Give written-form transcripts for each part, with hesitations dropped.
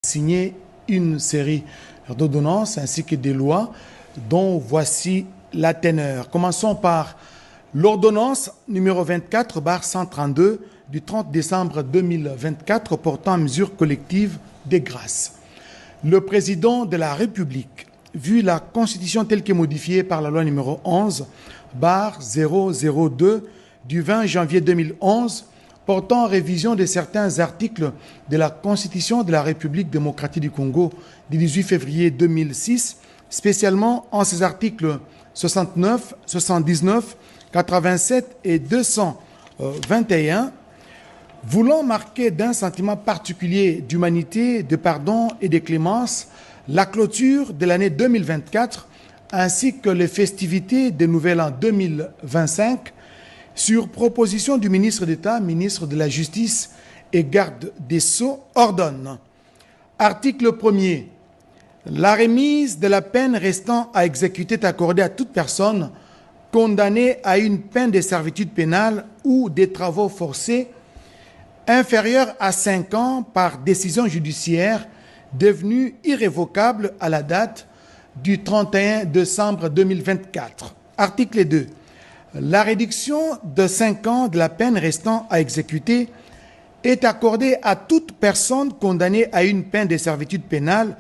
signé une série d'ordonnances ainsi que des lois dont voici la teneur. Commençons par l'ordonnance numéro 24/132 du 30 décembre 2024 portant mesures collectives des grâces. Le président de la République, vu la Constitution telle que modifiée par la loi numéro 11/002 du 20 janvier 2011, portant révision de certains articles de la Constitution de la République démocratique du Congo du 18 février 2006, spécialement en ses articles 69, 79, 87 et 221, voulant marquer d'un sentiment particulier d'humanité, de pardon et de clémence la clôture de l'année 2024 ainsi que les festivités de Nouvel An 2025, sur proposition du ministre d'État, ministre de la Justice et garde des Sceaux, ordonne. Article 1er. La remise de la peine restant à exécuter est accordée à toute personne condamnée à une peine de servitude pénale ou des travaux forcés inférieure à 5 ans par décision judiciaire devenue irrévocable à la date du 31 décembre 2024. Article 2. La réduction de 5 ans de la peine restant à exécuter est accordée à toute personne condamnée à une peine de servitude pénale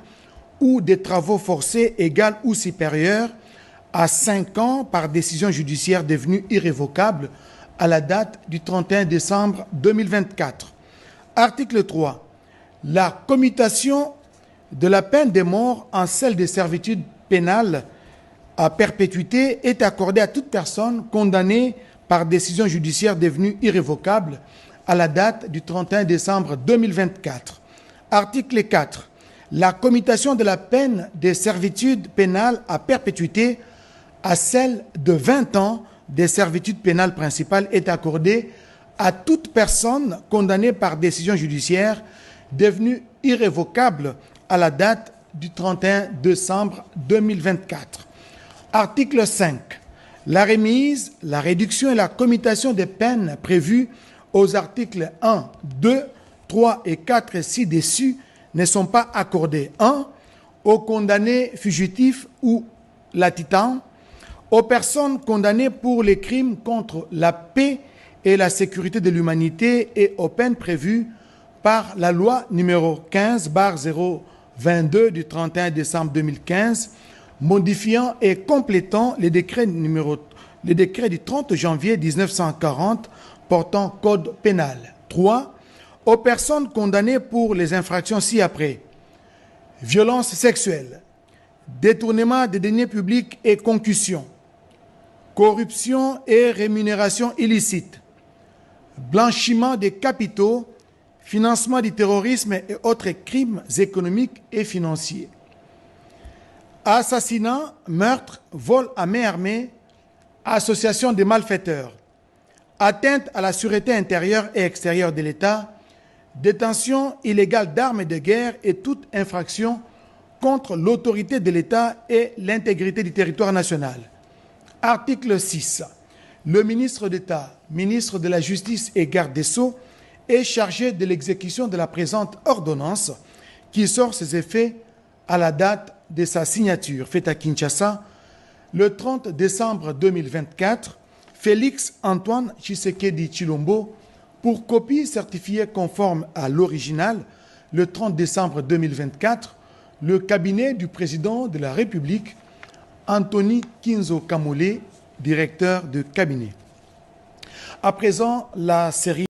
ou des travaux forcés égale ou supérieure à 5 ans par décision judiciaire devenue irrévocable à la date du 31 décembre 2024. Article 3. La commutation de la peine de mort en celle de servitude pénale à perpétuité est accordée à toute personne condamnée par décision judiciaire devenue irrévocable à la date du 31 décembre 2024. Article 4. La commutation de la peine de servitude pénale à perpétuité à celle de 20 ans de servitude pénale principale est accordée à toute personne condamnée par décision judiciaire devenue irrévocable à la date du 31 décembre 2024. Article 5. La remise, la réduction et la commutation des peines prévues aux articles 1, 2, 3 et 4 ci-dessus ne sont pas accordées. 1. Aux condamnés fugitifs ou latitants, aux personnes condamnées pour les crimes contre la paix et la sécurité de l'humanité et aux peines prévues par la loi numéro 15/022 du 31 décembre 2015, modifiant et complétant les décrets du 30 janvier 1940 portant code pénal. 3. Aux personnes condamnées pour les infractions ci-après: violence sexuelle, détournement des deniers publics et concussion, corruption et rémunération illicite, blanchiment des capitaux, financement du terrorisme et autres crimes économiques et financiers, assassinat, meurtre, vol à main armée, association de malfaiteurs, atteinte à la sûreté intérieure et extérieure de l'État, détention illégale d'armes de guerre et toute infraction contre l'autorité de l'État et l'intégrité du territoire national. Article 6. Le ministre d'État, ministre de la Justice et garde des Sceaux est chargé de l'exécution de la présente ordonnance qui sort ses effets à la date de sa signature, faite à Kinshasa, le 30 décembre 2024, Félix Antoine Tshisekedi Tshilombo, pour copie certifiée conforme à l'original, le 30 décembre 2024, le cabinet du président de la République, Anthony Kinzo Kamole, directeur de cabinet. À présent, la série